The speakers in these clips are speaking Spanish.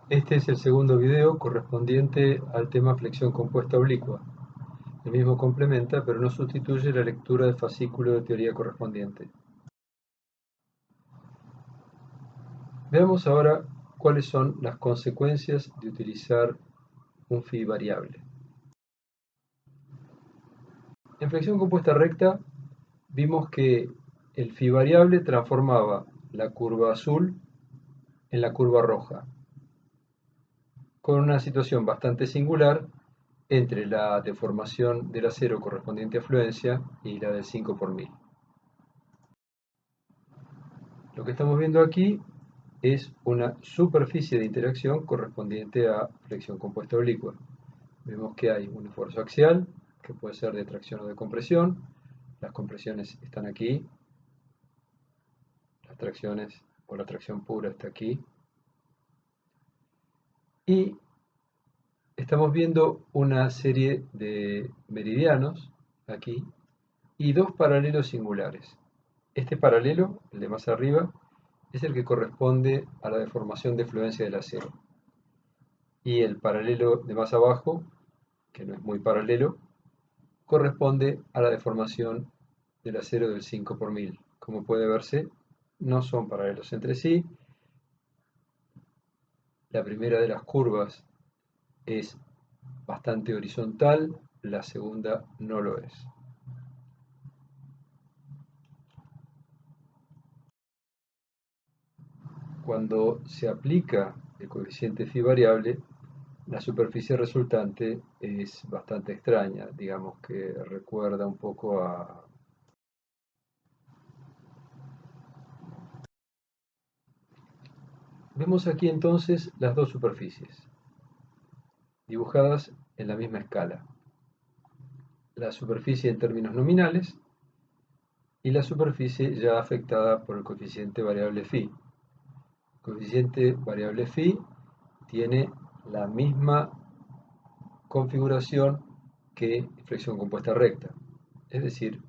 Este es el segundo video correspondiente al tema flexión compuesta oblicua. El mismo complementa, pero no sustituye la lectura del fascículo de teoría correspondiente. Veamos ahora cuáles son las consecuencias de utilizar un phi variable. En flexión compuesta recta vimos que el phi variable transformaba la curva azul en la curva roja, con una situación bastante singular entre la deformación del acero correspondiente a fluencia y la del 5 por 1000. Lo que estamos viendo aquí es una superficie de interacción correspondiente a flexión compuesta oblicua. Vemos que hay un esfuerzo axial, que puede ser de tracción o de compresión. Las compresiones están aquí, las tracciones o la tracción pura está aquí. Y estamos viendo una serie de meridianos aquí y dos paralelos singulares. Este paralelo, el de más arriba, es el que corresponde a la deformación de fluencia del acero. Y el paralelo de más abajo, que no es muy paralelo, corresponde a la deformación del acero del 5 por 1000. Como puede verse, no son paralelos entre sí. La primera de las curvas es bastante horizontal, la segunda no lo es. Cuando se aplica el coeficiente phi variable, la superficie resultante es bastante extraña, digamos que recuerda un poco a... Vemos aquí entonces las dos superficies, dibujadas en la misma escala. La superficie en términos nominales y la superficie ya afectada por el coeficiente variable phi. El coeficiente variable phi tiene la misma configuración que flexión compuesta recta, es decir,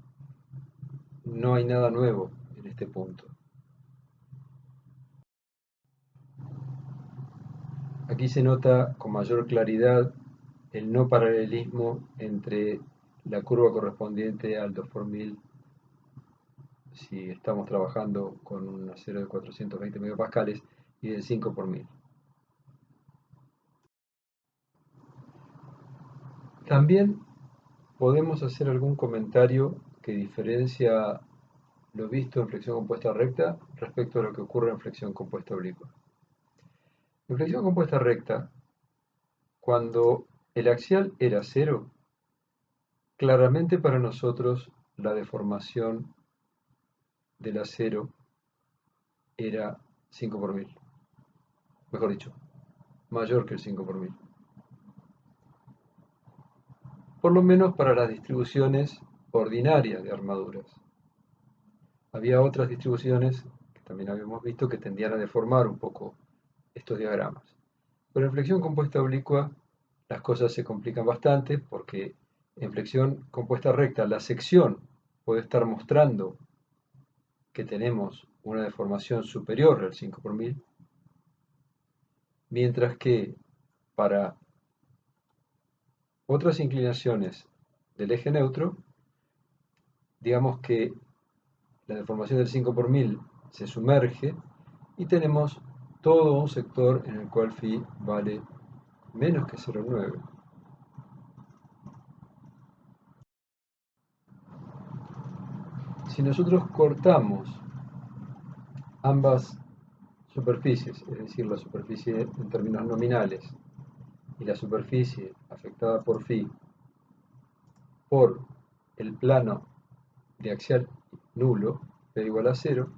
no hay nada nuevo en este punto. Aquí se nota con mayor claridad el no paralelismo entre la curva correspondiente al 2 por 1000 si estamos trabajando con un acero de 420 megapascales y del 5 por 1000. También podemos hacer algún comentario que diferencia lo visto en flexión compuesta recta respecto a lo que ocurre en flexión compuesta oblicua. En flexión compuesta recta, cuando el axial era cero, claramente para nosotros la deformación del acero era 5 por 1000. Mejor dicho, mayor que el 5 por 1000. Por lo menos para las distribuciones ordinarias de armaduras. Había otras distribuciones que también habíamos visto que tendían a deformar un poco estos diagramas. Pero en flexión compuesta oblicua las cosas se complican bastante porque en flexión compuesta recta la sección puede estar mostrando que tenemos una deformación superior al 5 por 1000, mientras que para otras inclinaciones del eje neutro, digamos que la deformación del 5 por 1000 se sumerge y tenemos todo un sector en el cual phi vale menos que 0,9. Si nosotros cortamos ambas superficies, es decir, la superficie en términos nominales y la superficie afectada por phi, por el plano de axial nulo, P igual a 0,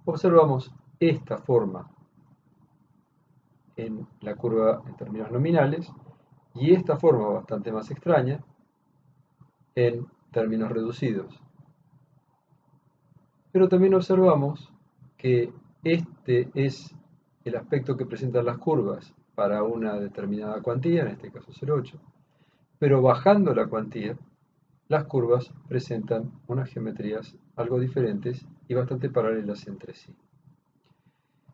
observamos esta forma en la curva en términos nominales y esta forma bastante más extraña en términos reducidos. Pero también observamos que este es el aspecto que presentan las curvas para una determinada cuantía, en este caso 0,8, pero bajando la cuantía, las curvas presentan unas geometrías algo diferentes y bastante paralelas entre sí.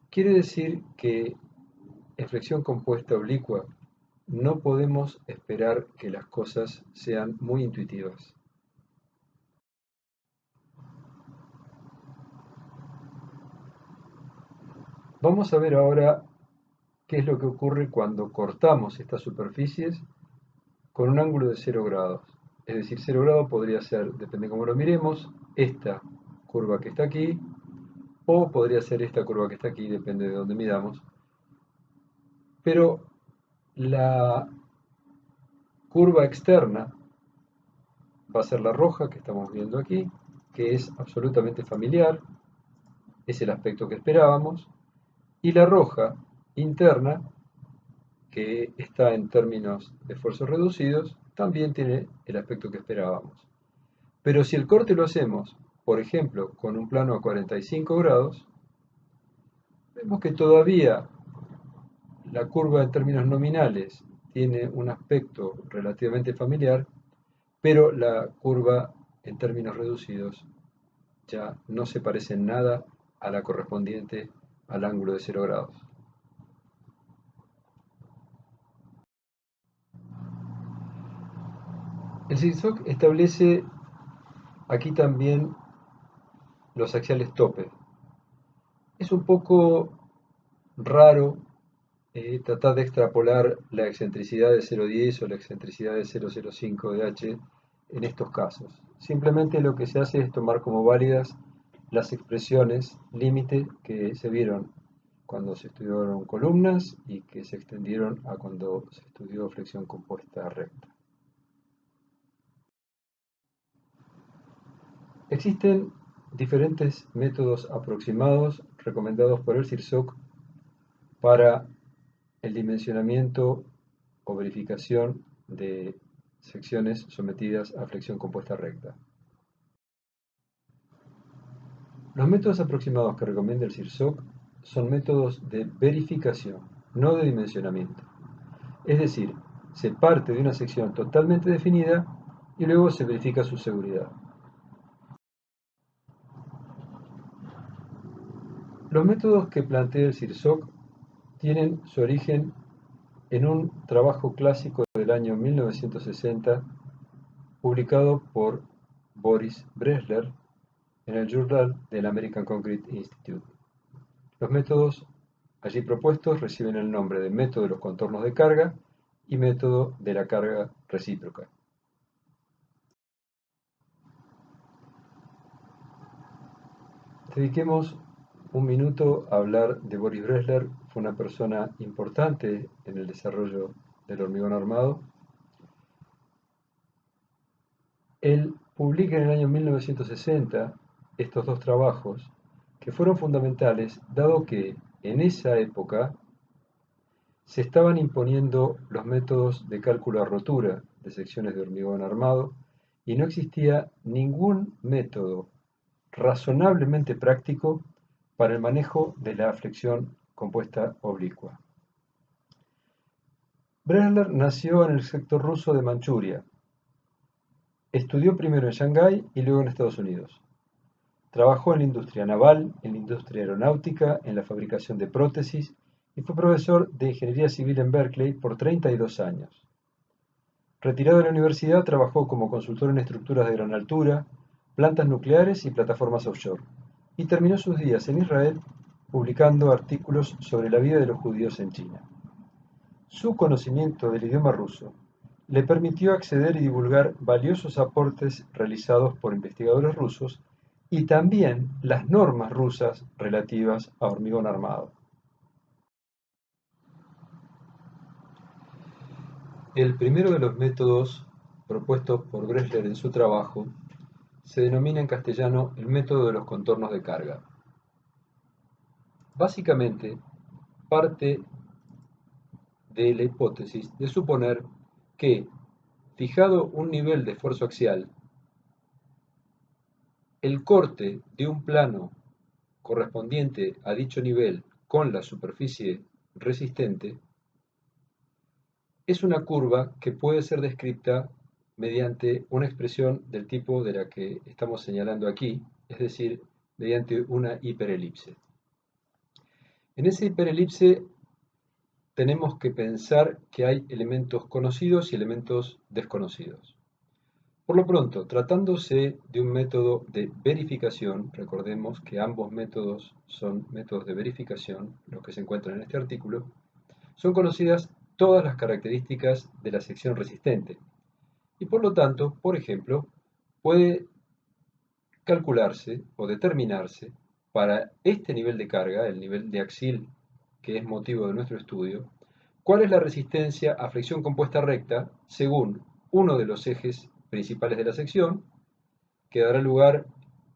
Quiere decir que En flexión compuesta oblicua no podemos esperar que las cosas sean muy intuitivas. Vamos a ver ahora qué es lo que ocurre cuando cortamos estas superficies con un ángulo de 0 grados. Es decir, 0 grados podría ser, depende de cómo lo miremos, esta curva que está aquí, o podría ser esta curva que está aquí, depende de dónde midamos. Pero la curva externa va a ser la roja que estamos viendo aquí, que es absolutamente familiar, es el aspecto que esperábamos, y la roja interna, que está en términos de esfuerzos reducidos, también tiene el aspecto que esperábamos. Pero si el corte lo hacemos, por ejemplo, con un plano a 45 grados, vemos que todavía la curva en términos nominales tiene un aspecto relativamente familiar, pero la curva en términos reducidos ya no se parece en nada a la correspondiente al ángulo de 0 grados. El zigzag establece aquí también los axiales tope. Es un poco raro tratar de extrapolar la excentricidad de 0,10 o la excentricidad de 0,05 de h en estos casos. Simplemente lo que se hace es tomar como válidas las expresiones límite que se vieron cuando se estudiaron columnas y que se extendieron a cuando se estudió flexión compuesta recta. Existen diferentes métodos aproximados recomendados por el CIRSOC para el dimensionamiento o verificación de secciones sometidas a flexión compuesta recta. Los métodos aproximados que recomienda el CIRSOC son métodos de verificación, no de dimensionamiento. Es decir, se parte de una sección totalmente definida y luego se verifica su seguridad. Los métodos que plantea el CIRSOC tienen su origen en un trabajo clásico del año 1960 publicado por Boris Bressler en el Journal del American Concrete Institute. Los métodos allí propuestos reciben el nombre de método de los contornos de carga y método de la carga recíproca. Dediquemos un minuto a hablar de Boris Bressler. Fue una persona importante en el desarrollo del hormigón armado. Él publica en el año 1960 estos dos trabajos que fueron fundamentales, dado que en esa época se estaban imponiendo los métodos de cálculo a rotura de secciones de hormigón armado y no existía ningún método razonablemente práctico para el manejo de la flexión compuesta oblicua. Bressler nació en el sector ruso de Manchuria. Estudió primero en Shanghái y luego en Estados Unidos. Trabajó en la industria naval, en la industria aeronáutica, en la fabricación de prótesis y fue profesor de ingeniería civil en Berkeley por 32 años. Retirado de la universidad, trabajó como consultor en estructuras de gran altura, plantas nucleares y plataformas offshore, y terminó sus días en Israel publicando artículos sobre la vida de los judíos en China. Su conocimiento del idioma ruso le permitió acceder y divulgar valiosos aportes realizados por investigadores rusos y también las normas rusas relativas a hormigón armado. El primero de los métodos propuestos por Bressler en su trabajo se denomina en castellano el método de los contornos de carga. Básicamente, parte de la hipótesis de suponer que, fijado un nivel de esfuerzo axial, el corte de un plano correspondiente a dicho nivel con la superficie resistente es una curva que puede ser descrita mediante una expresión del tipo de la que estamos señalando aquí, es decir, mediante una hiperelipse. En esa hiperelipse tenemos que pensar que hay elementos conocidos y elementos desconocidos. Por lo pronto, tratándose de un método de verificación, recordemos que ambos métodos son métodos de verificación, los que se encuentran en este artículo, son conocidas todas las características de la sección resistente y por lo tanto, por ejemplo, puede calcularse o determinarse para este nivel de carga, el nivel de axil que es motivo de nuestro estudio, cuál es la resistencia a flexión compuesta recta según uno de los ejes principales de la sección, que dará lugar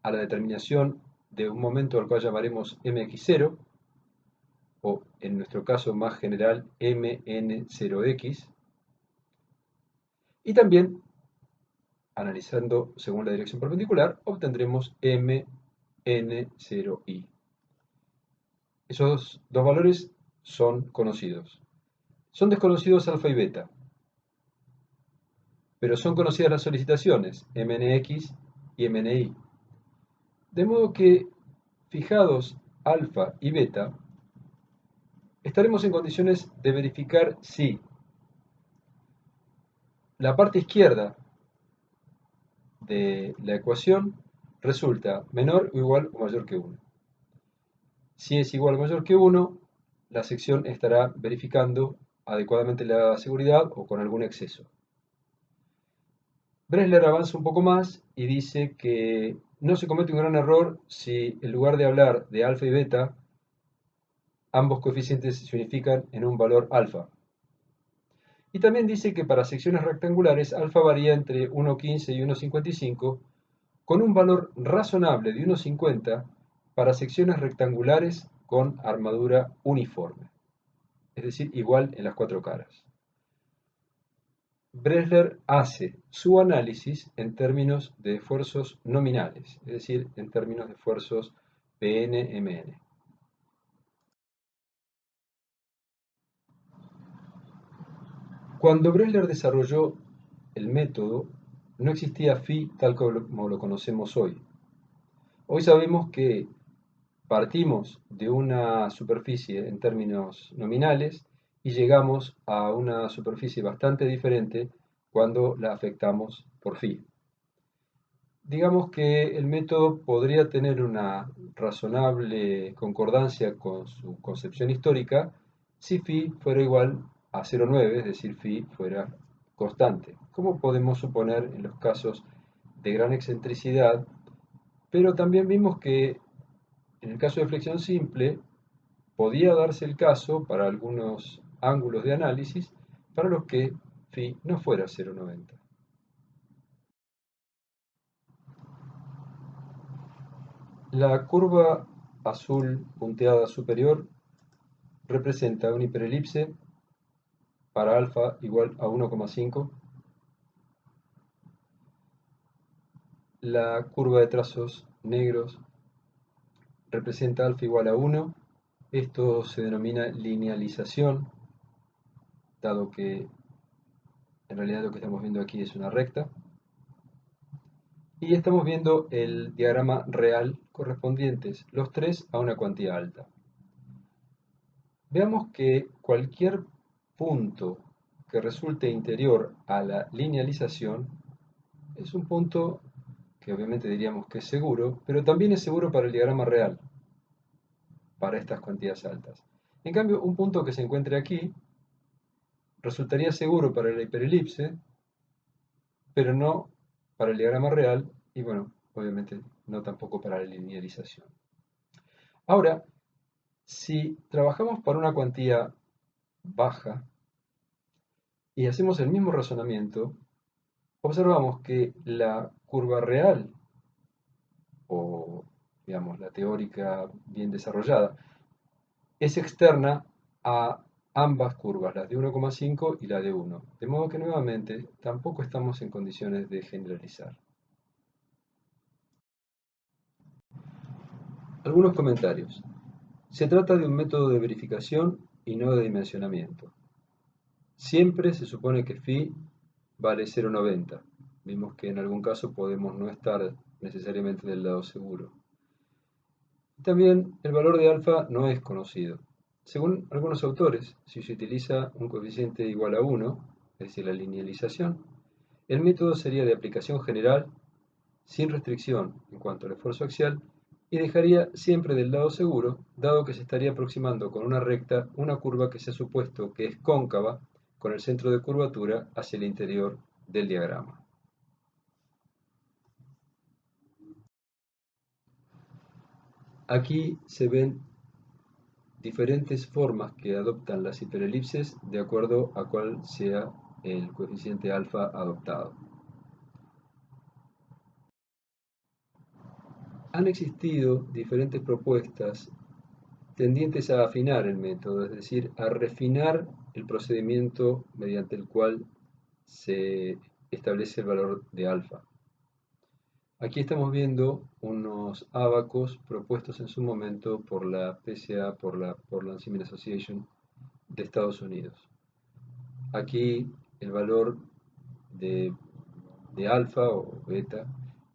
a la determinación de un momento al cual llamaremos mx0, o en nuestro caso más general mn0x, y también, analizando según la dirección perpendicular, obtendremos mn0i. Esos dos valores son conocidos. Son desconocidos alfa y beta, pero son conocidas las solicitaciones mnx y mni. De modo que, fijados alfa y beta, estaremos en condiciones de verificar si la parte izquierda de la ecuación resulta menor o igual o mayor que 1. Si es igual o mayor que 1, la sección estará verificando adecuadamente la seguridad o con algún exceso. Bresler avanza un poco más y dice que no se comete un gran error si en lugar de hablar de alfa y beta, ambos coeficientes se unifican en un valor alfa. Y también dice que para secciones rectangulares alfa varía entre 1,15 y 1,55 con un valor razonable de 1,50 para secciones rectangulares con armadura uniforme, es decir, igual en las cuatro caras. Bresler hace su análisis en términos de esfuerzos nominales, es decir, en términos de esfuerzos PN-MN. Cuando Bresler desarrolló el método, no existía phi tal como lo conocemos hoy. Hoy sabemos que partimos de una superficie en términos nominales y llegamos a una superficie bastante diferente cuando la afectamos por phi. Digamos que el método podría tener una razonable concordancia con su concepción histórica si phi fuera igual a 0,9, es decir, phi fuera constante, como podemos suponer en los casos de gran excentricidad, pero también vimos que en el caso de flexión simple podía darse el caso para algunos ángulos de análisis para los que phi no fuera 0,90. La curva azul punteada superior representa una hiperelipse para alfa igual a 1,5. La curva de trazos negros representa alfa igual a 1. Esto se denomina linealización, dado que en realidad lo que estamos viendo aquí es una recta. Y estamos viendo el diagrama real correspondientes, los tres a una cuantía alta. Veamos que cualquier punto que resulte interior a la linealización es un punto que obviamente diríamos que es seguro, pero también es seguro para el diagrama real, para estas cuantías altas. En cambio, un punto que se encuentre aquí resultaría seguro para la hiperelipse, pero no para el diagrama real y bueno, obviamente no tampoco para la linealización. Ahora, si trabajamos para una cuantía baja y hacemos el mismo razonamiento, observamos que la curva real, o digamos la teórica bien desarrollada, es externa a ambas curvas, las de 1,5 y la de 1. De modo que nuevamente tampoco estamos en condiciones de generalizar. Algunos comentarios. Se trata de un método de verificación y no de dimensionamiento. Siempre se supone que phi vale 0,90. Vimos que en algún caso podemos no estar necesariamente del lado seguro. También el valor de alfa no es conocido. Según algunos autores, si se utiliza un coeficiente igual a 1, es decir, la linealización, el método sería de aplicación general, sin restricción en cuanto al esfuerzo axial, y dejaría siempre del lado seguro, dado que se estaría aproximando con una recta una curva que se ha supuesto que es cóncava con el centro de curvatura hacia el interior del diagrama. Aquí se ven diferentes formas que adoptan las hiperelipses de acuerdo a cuál sea el coeficiente alfa adoptado. Han existido diferentes propuestas tendientes a afinar el método, es decir, a refinar el procedimiento mediante el cual se establece el valor de alfa. Aquí estamos viendo unos ábacos propuestos en su momento por la PSA, por la Portland Simon Association de Estados Unidos. Aquí el valor de, de alfa o beta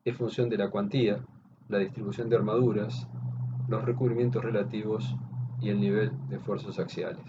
es función de la cuantía, la distribución de armaduras, los recubrimientos relativos y el nivel de esfuerzos axiales.